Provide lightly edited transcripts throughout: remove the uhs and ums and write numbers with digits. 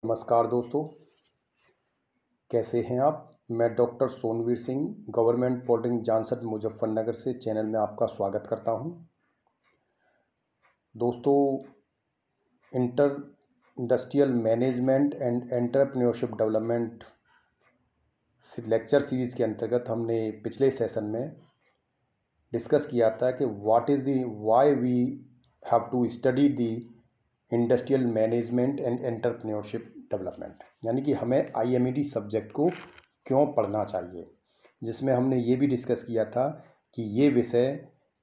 नमस्कार दोस्तों, कैसे हैं आप। मैं doctor Sonveer Singh government polytechnic Jansath Muzaffarnagar से चैनल में आपका स्वागत करता हूं। दोस्तों, inter industrial management and entrepreneurship development lecture series के अंतर्गत हमने पिछले सेशन में डिस्कस किया था कि why we have to study the industrial management and entrepreneurship development, यानी कि हमें IMED सब्जेक्ट को क्यों पढ़ना चाहिए, जिसमें हमने ये भी डिस्कस किया था कि ये विषय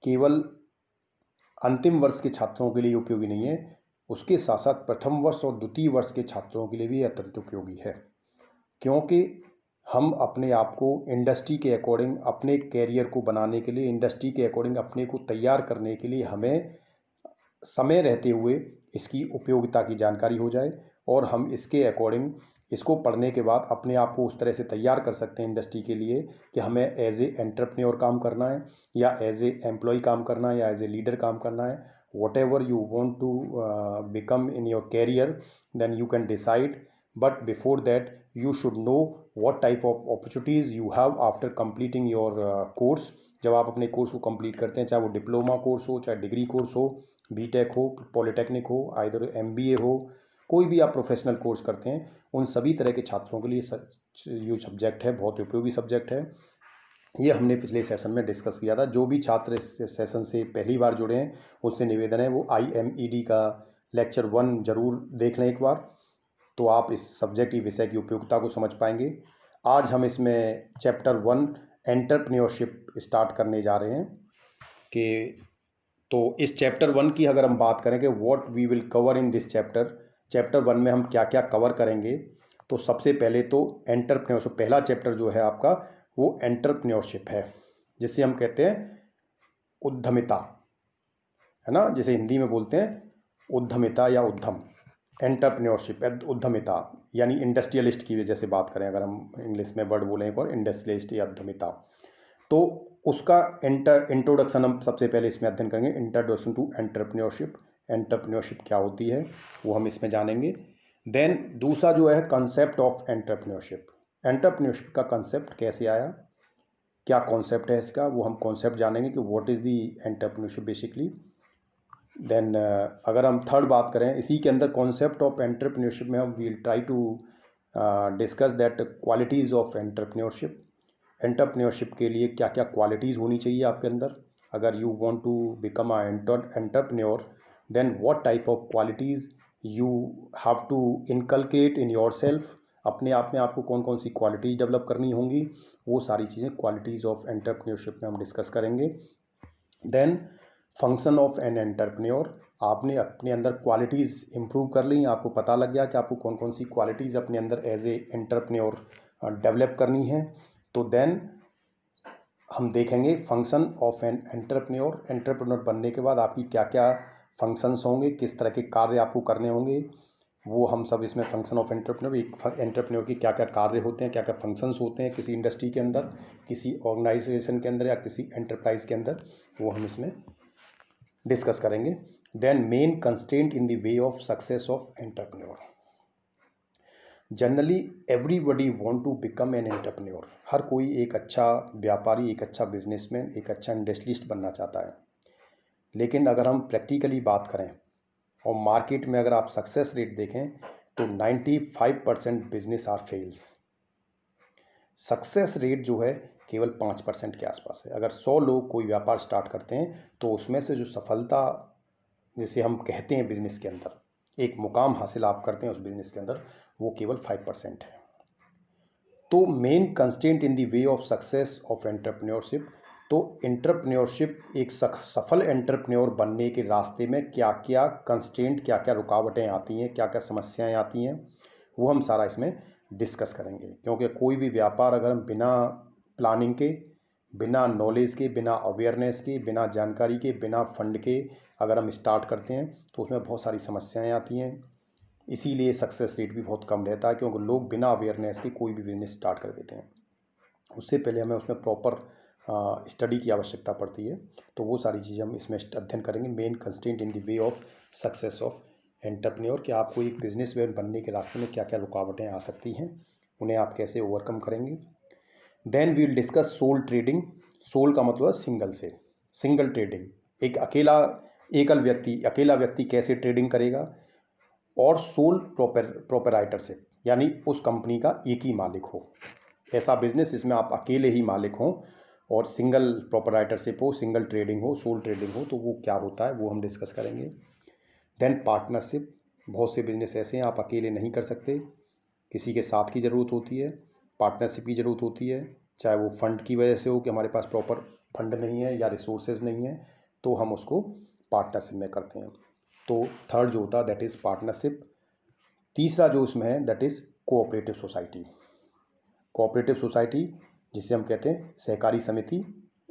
केवल अंतिम वर्ष के छात्रों के लिए उपयोगी नहीं है, उसके साथ साथ प्रथम वर्ष और द्वितीय वर्ष के छात्रों के लिए भी अत्यंत उपयोगी है। क्योंकि हम अपने आप को इंडस्ट्री के अकॉर्डिंग अपने कैरियर को बनाने के लिए, इंडस्ट्री के अकॉर्डिंग अपने को तैयार करने के लिए हमें समय रहते हुए इसकी उपयोगिता की जानकारी हो जाए और हम इसके अकॉर्डिंग इसको पढ़ने के बाद अपने आप को उस तरह से तैयार कर सकते हैं इंडस्ट्री के लिए कि हमें एज ए एंटरप्रेन्योर काम करना है या एज ए एम्प्लॉय काम करना है या एज ए लीडर काम करना है। Whatever you want to become in your career, then you can decide, but before that you should know what type of opportunities you have after completing your course। जब आप अपने course को complete करते हैं, चाहे वो diploma course हो, चाहे डिग्री कोर्स हो, बीटेक हो, पॉलिटेक्निक हो, आइदर MBA हो, कोई भी आप प्रोफेशनल कोर्स करते हैं, उन सभी तरह के छात्रों के लिए ये सब्जेक्ट है, बहुत उपयोगी सब्जेक्ट है। ये हमने पिछले सेशन में डिस्कस किया था। जो भी छात्र इस सेशन से पहली बार जुड़े हैं, उससे निवेदन है वो IMED का लेक्चर 1 जरूर देख लें एक बार, तो आप इस सब्जेक्ट की विषय की उपयोगिता को समझ पाएंगे। आज हम इसमें चैप्टर 1 एंटरप्रेन्योरशिप स्टार्ट करने जा रहे हैं कि तो इस चैप्टर 1 की अगर हम बात करें कि what we will cover in this chapter 1 में हम क्या क्या कवर करेंगे, तो सबसे पहले तो एंटरप्रेन्योरशिप, पहला चैप्टर जो है आपका वो एंटरप्रेन्योरशिप है, जिसे हम कहते हैं उद्यमिता, है ना, जिसे हिंदी में बोलते हैं उद्यमिता या उद्यम। एंटरप्रेन्योरशिप, उद्यमिता यानी इंडस्ट्रियलिस्ट की वजह से बात करें, अगर हम इंग्लिश में वर्ड बोलें और इंडस्ट्रियलिस्ट या उद्यमिता, तो उसका इंट्रोडक्शन हम सबसे पहले इसमें अध्ययन करेंगे। इंट्रोडक्शन टू एंटरप्रेन्योरशिप, एंटरप्रेन्योरशिप क्या होती है वो हम इसमें जानेंगे। देन दूसरा जो है कंसेप्ट ऑफ एंटरप्रेन्योरशिप, एंटरप्रेन्योरशिप का कंसेप्ट कैसे आया, क्या कॉन्सेप्ट है इसका, वो हम कॉन्सेप्ट जानेंगे कि what is the entrepreneurship basically. Then अगर हम थर्ड बात करें इसी के अंदर कॉन्सेप्ट ऑफ एंटरप्रेन्योरशिप में, हम will try to discuss that qualities of entrepreneurship. Entrepreneurship के लिए क्या क्या क्वालिटीज़ होनी चाहिए आपके अंदर, अगर you want to become a entrepreneur, then what type of qualities you have to inculcate in your self. अपने आप में आपको कौन कौन सी क्वालिटीज़ डेवलप करनी होंगी, वो सारी चीज़ें क्वालिटीज़ ऑफ एंटरप्रेन्योरशिप में हम डिस्कस करेंगे। Then function of an entrepreneur, आपने अपने अंदर क्वालिटीज़ इंप्रूव कर ली, आपको पता लग गया कि आपको कौन कौन सी क्वालिटीज़ अपने अंदर एज ए एंटरप्रेन्योर डेवलप करनी है, तो देन हम देखेंगे function of an entrepreneur. Entrepreneur बनने के बाद आपकी क्या क्या फंक्शंस होंगे, किस तरह के कार्य आपको करने होंगे, वो हम सब इसमें फंक्शन ऑफ एंटरप्रेन्योर, एक एंटरप्रेन्योर की क्या क्या कार्य होते हैं, क्या क्या फंक्शंस होते हैं किसी इंडस्ट्री के अंदर, किसी ऑर्गेनाइजेशन के अंदर या किसी एंटरप्राइज के अंदर, वो हम इसमें डिस्कस करेंगे। Then main constraint in the way of success of entrepreneur. Generally everybody want to become an entrepreneur, हर कोई एक अच्छा व्यापारी, एक अच्छा बिजनेसमैन, एक अच्छा इंडस्ट्रियलिस्ट बनना चाहता है। लेकिन अगर हम प्रैक्टिकली बात करें और मार्केट में अगर आप सक्सेस रेट देखें तो 95% business are fails. Success rate जो है केवल 5% के आसपास है। अगर 100 लोग कोई व्यापार स्टार्ट करते हैं तो उसमें से जो सफलता, जिसे हम कहते हैं बिजनेस के अंदर एक मुकाम हासिल आप करते हैं उस बिजनेस के अंदर, वो केवल 5% है। तो main constant in the way of success of entrepreneurship, तो एंटरप्रेन्योरशिप एक सफल एंटरप्रेन्योर बनने के रास्ते में क्या क्या कंस्टेंट, क्या क्या रुकावटें आती हैं, क्या क्या समस्याएं आती हैं, वो हम सारा इसमें डिस्कस करेंगे। क्योंकि कोई भी व्यापार अगर हम बिना प्लानिंग के, बिना नॉलेज के, बिना अवेयरनेस के, बिना जानकारी के, बिना फंड के अगर हम स्टार्ट करते हैं तो उसमें बहुत सारी समस्याएं आती हैं। इसीलिए सक्सेस रेट भी बहुत कम रहता है, क्योंकि लोग बिना अवेयरनेस के कोई भी बिजनेस स्टार्ट कर देते हैं। उससे पहले हमें उसमें प्रॉपर स्टडी की आवश्यकता पड़ती है। तो वो सारी चीज़ें हम इसमें अध्ययन करेंगे, main constant in the way of success of entrepreneur कि आपको एक बिजनेसमैन बनने के रास्ते में क्या क्या रुकावटें आ सकती हैं, उन्हें आप कैसे ओवरकम करेंगे। Then we will discuss sole trading. Sole का मतलब सिंगल से, सिंगल ट्रेडिंग, एक अकेला व्यक्ति कैसे ट्रेडिंग करेगा। और सोल प्रोपराइटरशिप यानी उस कंपनी का एक ही मालिक हो, ऐसा बिजनेस जिसमें आप अकेले ही मालिक हों और सिंगल प्रोपराइटरशिप हो, सिंगल ट्रेडिंग हो, सोल ट्रेडिंग हो, तो वो क्या होता है वो हम डिस्कस करेंगे। देन पार्टनरशिप, बहुत से बिजनेस ऐसे हैं आप अकेले नहीं कर सकते, किसी के साथ की ज़रूरत होती है, पार्टनरशिप की ज़रूरत होती है, चाहे वो फंड की वजह से हो कि हमारे पास प्रॉपर फंड नहीं है या रिसोर्सेज नहीं है, तो हम उसको पार्टनरशिप में करते हैं। तो थर्ड जो होता है दैट इज़ पार्टनरशिप। तीसरा जो इसमें है that is cooperative society. Cooperative society जिसे हम कहते हैं सहकारी समिति,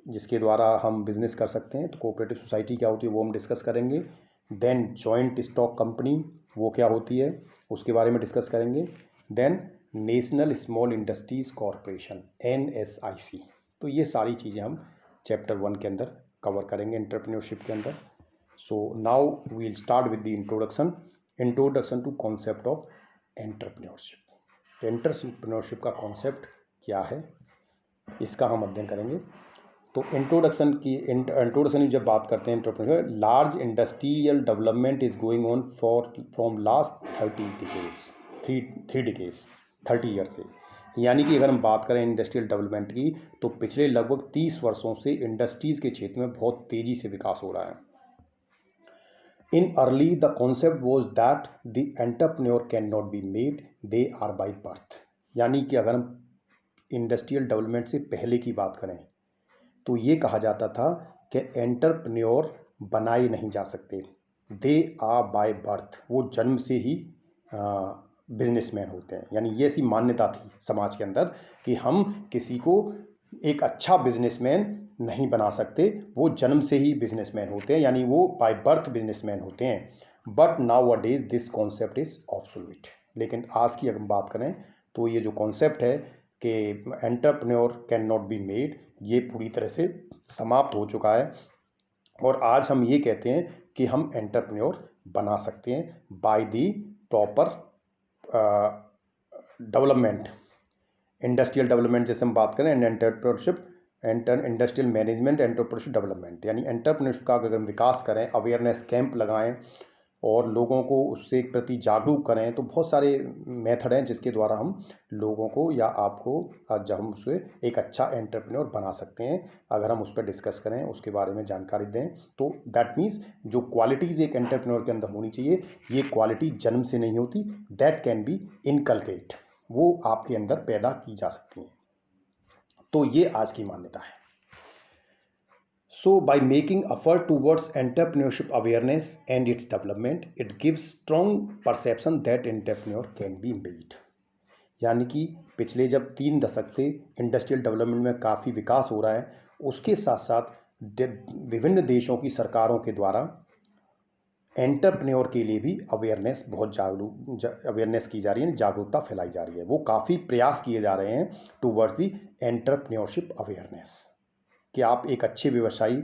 जिसके द्वारा हम बिजनेस कर सकते हैं, तो कोऑपरेटिव सोसाइटी क्या होती है वो हम डिस्कस करेंगे। देन जॉइंट स्टॉक कंपनी वो क्या होती है उसके बारे में डिस्कस करेंगे। Then national small industries corporation NSIC। तो ये सारी चीज़ें हम चैप्टर 1 के अंदर कवर करेंगे एंटरप्रेन्योरशिप के अंदर। So now we will start with the introduction to concept of entrepreneurship. Entrepreneurship का कॉन्सेप्ट क्या है इसका हम अध्ययन करेंगे। तो इंट्रोडक्शन की जब बात करते हैं entrepreneur, large industrial development is going on from last 30 year से। यानी कि अगर हम बात करें इंडस्ट्रियल डेवलपमेंट की तो पिछले लगभग 30 वर्षों से इंडस्ट्रीज के क्षेत्र में बहुत तेजी से विकास हो रहा है। In early the concept was that the entrepreneur can not be made, they are by birth. यानी कि अगर हम इंडस्ट्रियल डेवलपमेंट से पहले की बात करें तो ये कहा जाता था कि एंटरप्रेन्योर बनाए नहीं जा सकते, दे आर बाय बर्थ, वो जन्म से ही बिजनेसमैन होते हैं। यानी ये ऐसी मान्यता थी समाज के अंदर कि हम किसी को एक अच्छा बिजनेसमैन नहीं बना सकते, वो जन्म से ही बिजनेसमैन होते हैं, यानी वो बाय बर्थ बिजनेसमैन होते हैं। But now a days this concept is absolute. लेकिन आज की अगर हम बात करें तो ये जो कॉन्सेप्ट है कि entrepreneur can not be made, ये पूरी तरह से समाप्त हो चुका है। और आज हम ये कहते हैं कि हम एंटरप्रेन्योर बना सकते हैं by the proper development. Industrial development जैसे हम बात करें entrepreneurship, industrial management, entrepreneurship development, यानी एंटरप्रेन्योरशिप का अगर हम विकास करें, अवेयरनेस कैंप लगाएं और लोगों को उससे प्रति जागरूक करें, तो बहुत सारे मेथड हैं जिसके द्वारा हम लोगों को या आपको जब हम उससे एक अच्छा एंटरप्रेन्योर बना सकते हैं। अगर हम उस पर डिस्कस करें, उसके बारे में जानकारी दें, तो दैट मीन्स जो क्वालिटीज़ एक एंटरप्रेन्योर के अंदर होनी चाहिए, ये क्वालिटी जन्म से नहीं होती, दैट कैन बी इनकलकेट, वो आपके अंदर पैदा की जा सकती हैं। तो ये आज की मान्यता है। So by making effort towards entrepreneurship awareness and its development, it gives strong perception that entrepreneur can be made। यानी कि पिछले जब 3 दशक से इंडस्ट्रियल डेवलपमेंट में काफ़ी विकास हो रहा है, उसके साथ साथ विभिन्न देशों की सरकारों के द्वारा एंटरप्रेन्योर के लिए भी अवेयरनेस अवेयरनेस की जा रही है, जागरूकता फैलाई जा रही है। वो काफ़ी प्रयास किए जा रहे हैं टूवर्ड्स दी एंटरप्रेन्योरशिप अवेयरनेस कि आप एक अच्छे व्यवसायी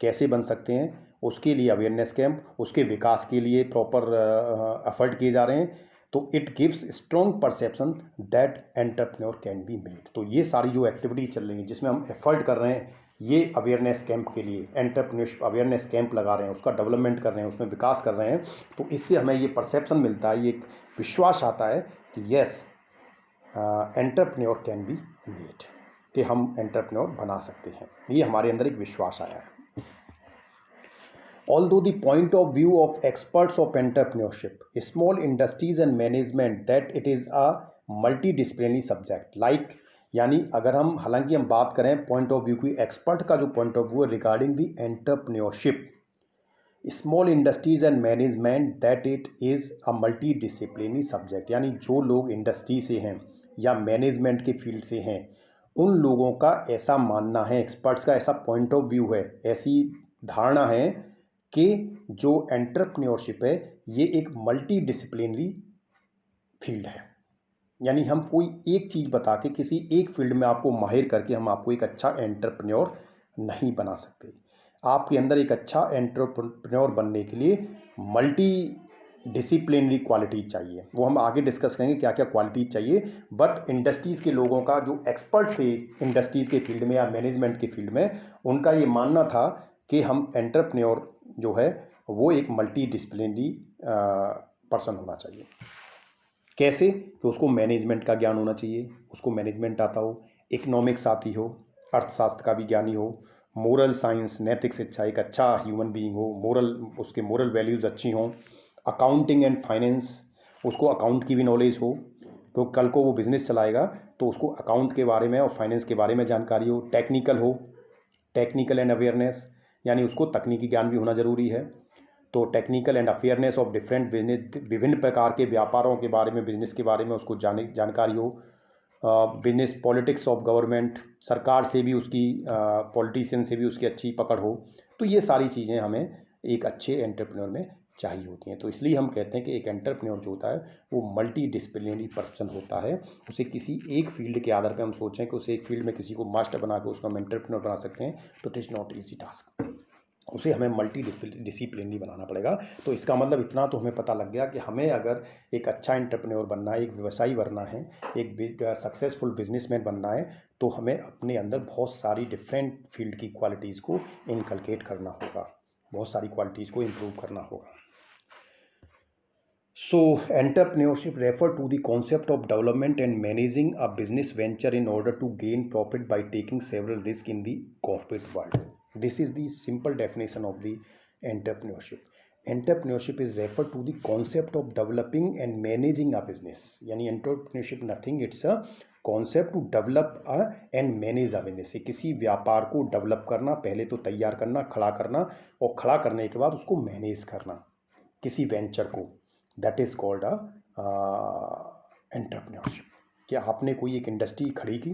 कैसे बन सकते हैं, उसके लिए अवेयरनेस कैंप, उसके विकास के लिए प्रॉपर एफर्ट किए जा रहे हैं। तो it gives strong perception that entrepreneur can be made. तो ये सारी जो एक्टिविटीज चल रही हैं जिसमें हम एफर्ट कर रहे हैं, ये अवेयरनेस कैंप के लिए एंटरप्रेन्योरशिप अवेयरनेस कैंप लगा रहे हैं, उसका डेवलपमेंट कर रहे हैं, उसमें विकास कर रहे हैं, तो इससे हमें ये परसेप्शन मिलता है, ये एक विश्वास आता है कि yes entrepreneur can be made, कि हम एंटरप्रेन्योर बना सकते हैं। ये हमारे अंदर एक विश्वास आया है। Although the point of view of experts of entrepreneurship, small industries and management that it is a multidisciplinary subject like, यानी अगर हम हालांकि हम बात करें पॉइंट ऑफ व्यू की, एक्सपर्ट का जो पॉइंट ऑफ व्यू है regarding the entrepreneurship, small industries and management that it is a multi subject, यानी जो लोग इंडस्ट्री से हैं या मैनेजमेंट के फील्ड से हैं, उन लोगों का ऐसा मानना है, एक्सपर्ट्स का ऐसा पॉइंट ऑफ व्यू है, ऐसी धारणा है कि जो एंटरप्रेन्योरशिप है ये एक मल्टी डिसिप्लिनरी फील्ड है। यानी हम कोई एक चीज़ बता के किसी एक फील्ड में आपको माहिर करके हम आपको एक अच्छा एंटरप्रेन्योर नहीं बना सकते। आपके अंदर एक अच्छा एंटरप्रेन्योर बनने के लिए मल्टी डिसिप्लिनरी क्वालिटी चाहिए, वो हम आगे डिस्कस करेंगे क्या क्या क्वालिटी चाहिए। बट इंडस्ट्रीज़ के लोगों का जो एक्सपर्ट थे इंडस्ट्रीज़ के फील्ड में या मैनेजमेंट के फील्ड में, उनका ये मानना था कि हम एंटरप्रेन्योर जो है वो एक मल्टी डिसिप्लिनरी पर्सन होना चाहिए। कैसे? कि उसको मैनेजमेंट का ज्ञान होना चाहिए, उसको मैनेजमेंट आता हो, इकोनॉमिक्स आती हो, अर्थशास्त्र का भी ज्ञानी हो, मोरल साइंस नैतिक शिक्षा, एक अच्छा ह्यूमन बीइंग हो, उसके मोरल वैल्यूज़ अच्छी हों, अकाउंटिंग एंड फाइनेंस, उसको अकाउंट की भी नॉलेज हो, तो कल को वो बिजनेस चलाएगा तो उसको अकाउंट के बारे में और फाइनेंस के बारे में जानकारी हो, टेक्निकल एंड अवेयरनेस, यानी उसको तकनीकी ज्ञान भी होना ज़रूरी है। तो technical and awareness of different business, विभिन्न प्रकार के व्यापारों के बारे में, बिजनेस के बारे में उसको जानकारी हो। बिजनेस पॉलिटिक्स ऑफ गवर्नमेंट, सरकार से भी उसकी, पॉलिटिशियन से भी उसकी अच्छी पकड़ हो। तो ये सारी चीज़ें हमें एक अच्छे एंटरप्रेन्योर में चाहिए होती हैं। तो इसलिए हम कहते हैं कि एक एंटरप्रेन्योर जो होता है वो मल्टी डिसिप्लिनरी पर्सन होता है। उसे किसी एक फील्ड के आधार पर हम सोचें कि उसे एक फील्ड में किसी को मास्टर बना के उसको हम एंटरप्रेन्योर बना सकते हैं, तो it is not easy task. उसे हमें मल्टी डिसिप्लिनरी बनाना पड़ेगा। तो इसका मतलब इतना तो हमें पता लग गया कि हमें अगर एक अच्छा एंटरप्रेन्योर बनना है, एक व्यवसायी बनना है, एक सक्सेसफुल बिजनेसमैन बनना है, तो हमें अपने अंदर बहुत सारी डिफरेंट फील्ड की क्वालिटीज़ को इनकलकेट करना होगा, बहुत सारी क्वालिटीज़ को इम्प्रूव करना होगा। So, entrepreneurship refer to the concept of development and managing a business venture in order to gain profit by taking several risks in the corporate world. This is the simple definition of the entrepreneurship. Entrepreneurship is referred to the concept of developing and managing a business. यानी entrepreneurship nothing, it's a concept to develop and manage a business. किसी व्यापार को develop करना, पहले तो तैयार करना, खड़ा करना, और खड़ा करने के बाद उसको मैनेज करना, किसी वेंचर को, दैट इज़ कॉल्ड एंटरप्रेन्योरशिप। क्या आपने कोई एक इंडस्ट्री खड़ी की,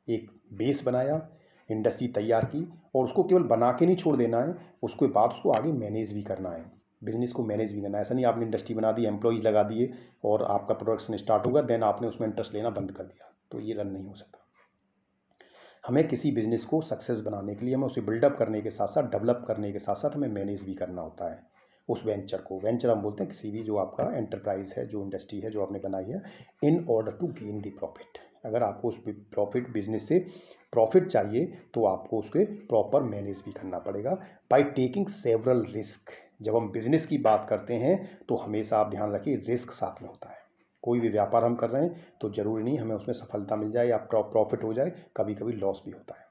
एक बेस बनाया, इंडस्ट्री तैयार की, और उसको केवल बना के नहीं छोड़ देना है, उसके बाद उसको आगे मैनेज भी करना है, बिजनेस को मैनेज भी करना है। ऐसा नहीं आपने इंडस्ट्री बना दी, एम्प्लॉयज़ लगा दिए और आपका प्रोडक्शन स्टार्ट होगा, देन आपने उसमें इंटरेस्ट लेना बंद कर दिया, तो ये रन नहीं हो सकता। हमें किसी बिजनेस को सक्सेस बनाने के लिए हमें उसे बिल्डअप करने के साथ साथ, डेवलप करने के साथ साथ हमें मैनेज भी करना होता है उस वेंचर को। वेंचर हम बोलते हैं किसी भी जो आपका एंटरप्राइज है, जो इंडस्ट्री है जो आपने बनाई है, in order to gain the profit. अगर आपको उस प्रॉफिट, बिजनेस से प्रॉफिट चाहिए तो आपको उसके प्रॉपर मैनेज भी करना पड़ेगा बाय टेकिंग सेवरल रिस्क। जब हम बिजनेस की बात करते हैं तो हमेशा आप ध्यान रखिए रिस्क साथ में होता है। कोई भी व्यापार हम कर रहे हैं तो ज़रूरी नहीं हमें उसमें सफलता मिल जाए या प्रॉफिट हो जाए, कभी कभी लॉस भी होता है।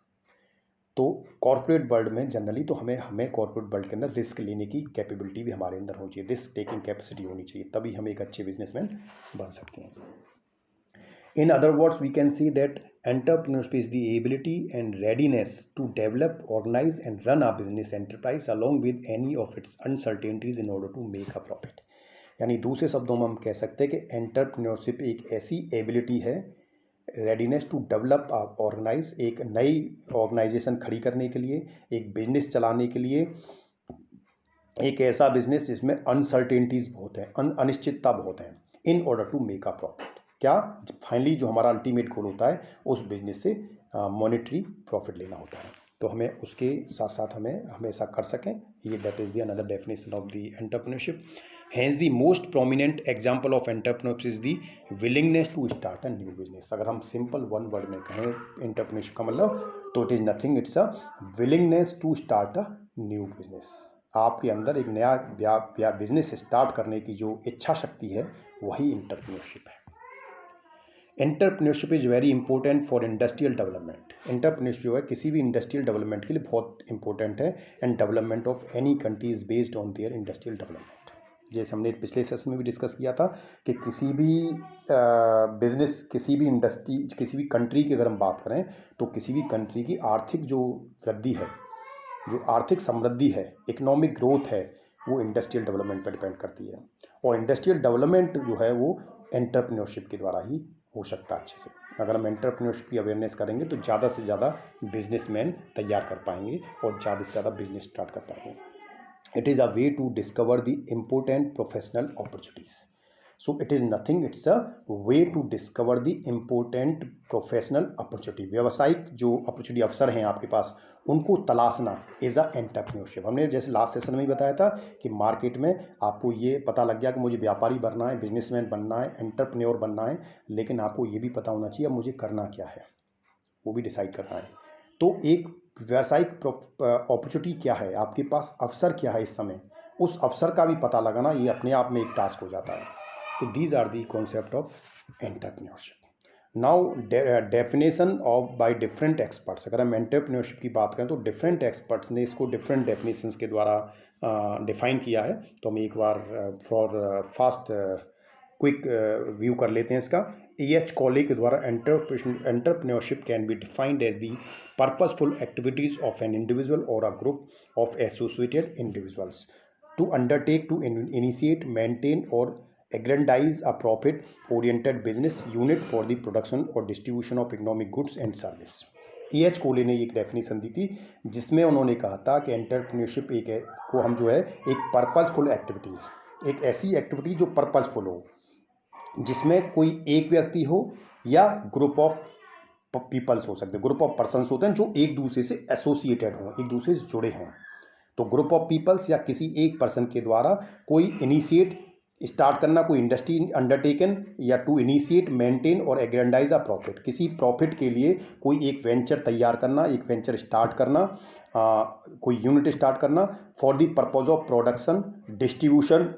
तो कॉर्पोरेट वर्ल्ड में जनरली तो हमें कॉर्पोरेट वर्ल्ड के अंदर रिस्क लेने की कैपेबिलिटी भी हमारे अंदर होनी चाहिए, रिस्क टेकिंग कैपेसिटी होनी चाहिए, तभी हम एक अच्छे बिजनेसमैन बन सकते हैं। In other words, we can see that entrepreneurship is the ability and readiness to develop, organize, and run a business enterprise along with any of its uncertainties in order to make a profit. यानी दूसरे शब्दों में हम कह सकते हैं कि entrepreneurship एक ऐसी एबिलिटी है, रेडीनेस टू डेवलप ऑर्गेनाइज, एक नई ऑर्गेनाइजेशन खड़ी करने के लिए, एक बिजनेस चलाने के लिए, एक ऐसा बिजनेस जिसमें अनसर्टेनिटीज़ बहुत हैं, अनिश्चितता बहुत हैं, in order to make a profit. क्या फाइनली जो हमारा अल्टीमेट गोल होता है उस बिजनेस से मॉनेटरी प्रॉफिट लेना होता है। तो हमें उसके साथ साथ हमें हमेशा कर सकें, ये that is the another definition of the entrepreneurship. Hence the most prominent example of entrepreneurship is the willingness to start a new business. अगर हम सिंपल वन वर्ड में कहें एंटरप्रेन्योरशिप का मतलब, तो it is nothing, it's a willingness to start a new business. आपके अंदर एक नया बिजनेस स्टार्ट करने की जो इच्छा शक्ति है वही एंटरप्रेन्योरशिप है। Entrepreneurship is very important for industrial development. Entrepreneurship जो है किसी भी इंडस्ट्रियल डेवलपमेंट के लिए बहुत इंपॉर्टेंट है, and development of any country is based on their industrial development. जैसे हमने पिछले सेशन में भी डिस्कस किया था कि किसी भी बिजनेस, किसी भी इंडस्ट्री, किसी भी कंट्री की अगर हम बात करें तो किसी भी कंट्री की आर्थिक जो वृद्धि है, जो आर्थिक समृद्धि है, इकोनॉमिक ग्रोथ है, वो इंडस्ट्रियल डेवलपमेंट पर डिपेंड करती है। और इंडस्ट्रियल डेवलपमेंट जो है वो एंटरप्रेन्योरशिप के द्वारा ही हो सकता है अच्छे से। अगर हम एंटरप्रेन्योरशिप की अवेयरनेस करेंगे तो ज़्यादा से ज़्यादा बिजनेसमैन तैयार कर पाएंगे और ज़्यादा से ज़्यादा बिजनेस स्टार्ट कर पाएंगे। It is a way to discover the important professional opportunities. So it is nothing, it's a way to discover the important professional opportunity. व्यावसायिक जो अपॉर्चुनिटी अवसर हैं आपके पास, उनको तलाशना इज़ अ एंटरप्रेन्योरशिप। हमने जैसे लास्ट सेशन में ही बताया था कि मार्केट में आपको ये पता लग गया कि मुझे व्यापारी बनना है, बिजनेसमैन बनना है, एंटरप्रेन्योर बनना है, लेकिन आपको ये भी पता होना चाहिए अब मुझे करना क्या है, वो भी डिसाइड करना है। तो एक व्यावसायिक अपॉर्चुनिटी क्या है, आपके पास अवसर क्या है इस समय, उस अवसर का भी पता लगाना ये अपने आप में एक टास्क हो जाता है। तो these are the concept of entrepreneurship. Now definition of by different experts. अगर हम एंटरप्रेन्योरशिप की बात करें तो डिफरेंट एक्सपर्ट्स ने इसको डिफरेंट डेफिनेशंस के द्वारा डिफाइन किया है। तो हम एक बार फॉर फास्ट क्विक व्यू कर लेते हैं इसका। E.H. कॉले के द्वारा entrepreneurship can be defined as the purposeful activities of an individual or a group of associated individuals to undertake to initiate, maintain or aggrandize a profit-oriented business unit for the production or distribution of economic goods and service। E.H. कोले ने एक definition दी थी जिसमें उन्होंने कहा था कि entrepreneurship को हम जो है एक पर्पसफुल एक्टिविटीज़, एक ऐसी एक्टिविटी जो पर्पसफुल हो, जिसमें कोई एक व्यक्ति हो या ग्रुप ऑफ पीपल्स हो सकते हैं, ग्रुप ऑफ पर्सन्स होते हैं जो एक दूसरे से एसोसिएटेड हों, एक दूसरे से जुड़े हों। तो ग्रुप ऑफ पीपल्स या किसी एक पर्सन के द्वारा कोई इनिशिएट स्टार्ट करना, कोई इंडस्ट्री अंडरटेकन, या टू इनिशिएट, मेंटेन और एग्रेंडाइज अ प्रॉफिट, किसी प्रॉफिट के लिए कोई एक वेंचर तैयार करना, एक वेंचर स्टार्ट करना, कोई यूनिट स्टार्ट करना for the purpose of production, distribution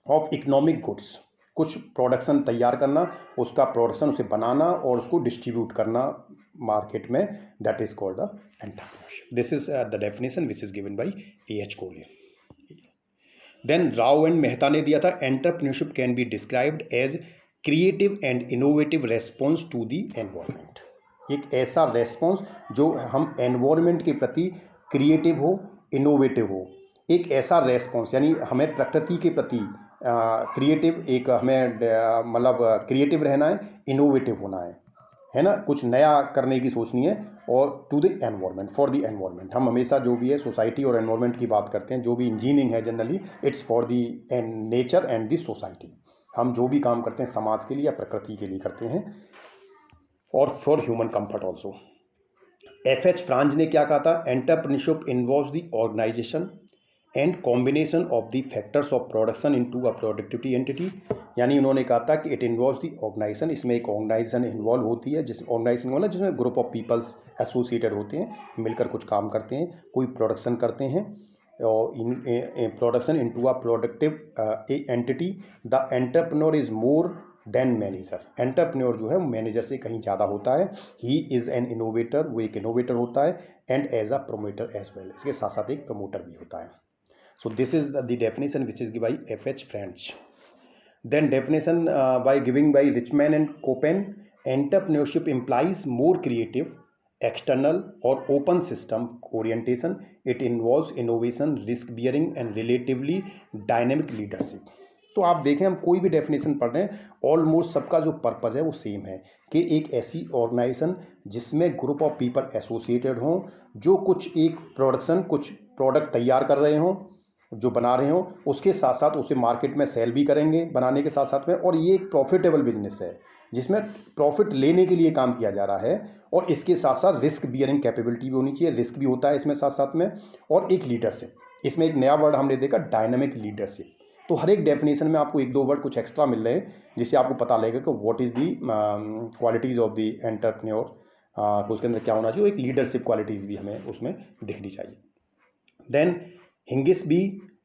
of economic goods, कुछ प्रोडक्शन तैयार करना, उसका प्रोडक्शन उसे बनाना और उसको डिस्ट्रीब्यूट करना मार्केट में, that is called the entrepreneurship. This is the definition which is given by E.H. Cole. Then Rao and Mehta ने दिया था, entrepreneurship can be described as creative and innovative response to the environment. एक ऐसा response जो हम environment के प्रति creative हो, इनोवेटिव हो, एक ऐसा रेस्पॉन्स, यानी हमें प्रकृति के प्रति क्रिएटिव, एक हमें मतलब क्रिएटिव रहना है, इनोवेटिव होना है ना, कुछ नया करने की सोचनी है, और to the environment, for the environment. हम हमेशा जो भी है सोसाइटी और एनवायरमेंट की बात करते हैं, जो भी इंजीनियरिंग है generally it's for the nature and the society. हम जो भी काम करते हैं समाज के लिए या प्रकृति के लिए करते हैं, और for human comfort also. F.H. Franz ने क्या कहा था, entrepreneurship involves the organisation and combination of the factors of production into a productivity entity. यानी उन्होंने कहा था कि इट इन्वॉल्व्स द ऑर्गेनाइजेशन, इसमें एक ऑर्गेनाइजेशन इन्वॉल्व होती है, जिस ऑर्गेनाइजेशन मतलब जिसमें ग्रुप ऑफ पीपल्स एसोसिएटेड होते हैं, मिलकर कुछ काम करते हैं, कोई प्रोडक्शन करते हैं, और in production into a productive entity. The entrepreneur is more than manager. Entrepreneur जो है वो मैनेजर से कहीं ज़्यादा होता है। ही इज़ एन इनोवेटर, वो एक इनोवेटर होता है, and as a promoter as well, इसके साथ साथ एक प्रमोटर भी होता है। So this is the definition which is given by F.H. French. Then definition by giving by Richman and Copen, entrepreneurship implies more creative, external or open system orientation. It involves innovation, risk bearing and relatively dynamic leadership. तो आप देखें, हम कोई भी definition पढ़ रहे हैं, almost सबका जो पर्पज़ है वो सेम है कि एक ऐसी ऑर्गेनाइजेशन जिसमें ग्रुप ऑफ पीपल एसोसिएटेड हों, जो कुछ एक प्रोडक्शन, कुछ प्रोडक्ट तैयार कर रहे हों, जो बना रहे हो, उसके साथ साथ उसे मार्केट में सेल भी करेंगे बनाने के साथ साथ में, और ये एक प्रॉफिटेबल बिजनेस है जिसमें प्रॉफिट लेने के लिए काम किया जा रहा है, और इसके साथ साथ रिस्क बियरिंग कैपेबिलिटी भी होनी चाहिए, रिस्क भी होता है इसमें साथ साथ में, और एक लीडरशिप। इसमें एक नया वर्ड हमने देखा, डायनामिक लीडरशिप। तो हर एक डेफिनेशन में आपको एक दो वर्ड कुछ एक्स्ट्रा मिल रहे हैं जिससे आपको पता लगेगा कि what is the qualities of the entrepreneur, तो उसके अंदर क्या होना चाहिए, एक लीडरशिप क्वालिटीज़ भी हमें उसमें दिखनी चाहिए। देन हिंगिस B,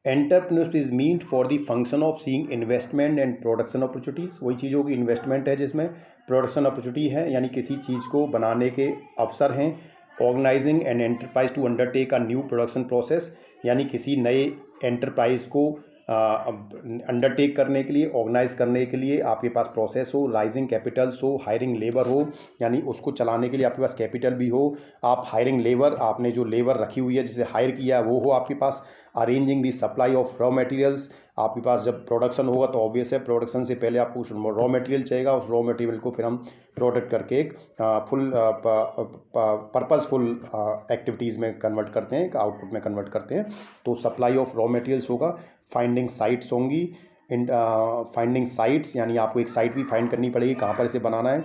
entrepreneurship is meant for the function of seeing investment and production opportunities. वही चीज़ होगी, इन्वेस्टमेंट है जिसमें प्रोडक्शन अपॉर्चुनिटी है, यानी किसी चीज़ को बनाने के अवसर हैं। Organising and enterprise to undertake a new production process, यानी किसी नए एंटरप्राइज को अंडरटेक करने के लिए, ऑर्गेनाइज करने के लिए आपके पास प्रोसेस हो, राइजिंग कैपिटल्स हो, हायरिंग लेबर हो, यानी उसको चलाने के लिए आपके पास कैपिटल भी हो, आप हायरिंग लेबर, आपने जो लेबर रखी हुई है जिसे हायर किया है वो हो आपके पास, arranging the supply of raw materials, आपके पास जब प्रोडक्शन होगा तो ऑब्वियस है प्रोडक्शन से पहले आपको रॉ मटेरियल चाहिएगा, उस रॉ मटेरियल को फिर हम प्रोडक्ट करके एक फुल पर्पसफुल एक्टिविटीज़ में कन्वर्ट करते हैं, आउटपुट में कन्वर्ट करते हैं। तो सप्लाई ऑफ रॉ मटेरियल्स होगा, फाइंडिंग साइट्स होंगी, फाइंडिंग साइट्स, यानी आपको एक साइट भी फाइंड करनी पड़ेगी कहाँ पर इसे बनाना है.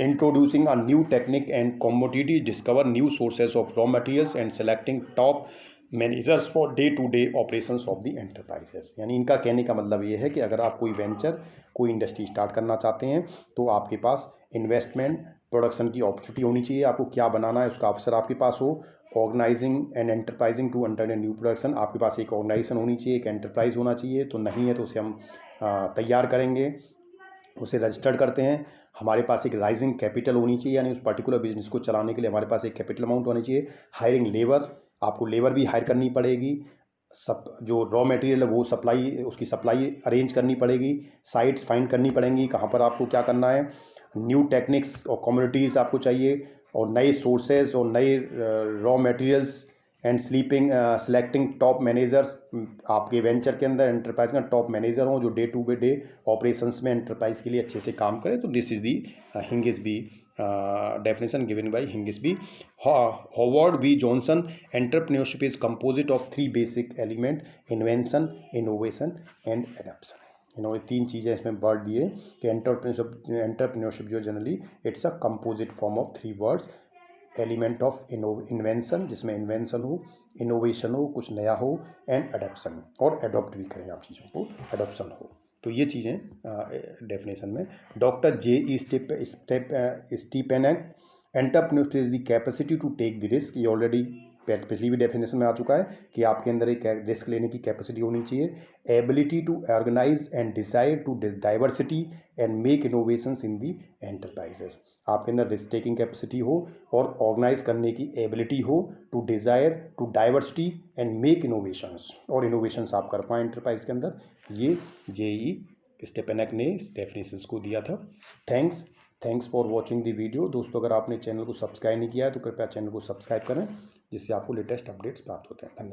Introducing a new technique and commodity, discover new sources of raw materials and selecting top managers for day to day operations of the enterprises. यानी इनका कहने का मतलब ये है कि अगर आप कोई वेंचर, कोई इंडस्ट्री स्टार्ट करना चाहते हैं तो आपके पास इन्वेस्टमेंट, प्रोडक्शन की अपॉर्चुनिटी होनी चाहिए, आपको क्या बनाना है उसका अवसर आपके पास हो. Organising and enterprising to under a new production, आपके पास एक ऑर्गेनाइजेशन होनी चाहिए, एक एंटरप्राइज होना चाहिए. तो नहीं है तो उसे हम तैयार करेंगे, उसे रजिस्टर्ड करते हैं. हमारे पास एक राइजिंग कैपिटल होनी चाहिए, यानी उस पर्टिकुलर बिजनेस को चलाने के लिए हमारे पास एक कैपिटल अमाउंट होनी चाहिए. हायरिंग लेबर, आपको लेबर भी हायर करनी पड़ेगी. सब जो रॉ मटेरियल है वो सप्लाई, उसकी सप्लाई अरेंज करनी पड़ेगी. साइट्स फाइंड करनी पड़ेंगी कहाँ पर आपको क्या करना है. न्यू टेक्निक्स और कम्युनिटीज़ आपको चाहिए, और नए सोर्सेज और नए raw materials and selecting top managers. आपके वेंचर के अंदर एंटरप्राइज का टॉप मैनेजर हों जो डे टू डे ऑपरेशंस में एंटरप्राइज के लिए अच्छे से काम करें. तो दिस इज दी हिंगिसबी definition given by Hingisby. Howard V. Johnson, entrepreneurship is composite of three basic element: invention, innovation and adoption. इन्होंने तीन चीज़ें इसमें वर्ड दिए कि एंटरप्रेन्योरशिप जो generally it's a composite form of three words: element of invention, जिसमें invention हो, innovation हो, कुछ नया हो, एंड अडॉप्शन, और अडॉप्ट भी करें आप चीज़ों को, अडॉप्शन हो. तो ये चीज़ें डेफिनेशन में. Doctor J E. Stepanek, entrepreneurship is the capacity to take the risk. ये ऑलरेडी पिछली भी डेफिनेशन में आ चुका है कि आपके अंदर एक रिस्क लेने की कैपेसिटी होनी चाहिए. Ability to organise and decide to diversity and make innovations in the enterprises. आपके अंदर रिस्क टेकिंग कैपेसिटी हो और ऑर्गेनाइज करने की एबिलिटी हो, to desire to diversity and make innovations, और इनोवेशंस आप कर पाएँ एंटरप्राइज के अंदर. ये जे.ई. स्टेपेनक ने इस डेफिनेशंस को दिया था. Thanks for watching the video. दोस्तों, अगर आपने चैनल को सब्सक्राइब नहीं किया है तो कृपया चैनल को सब्सक्राइब करें, जिससे आपको लेटेस्ट अपडेट्स प्राप्त होते हैं. धन्यवाद.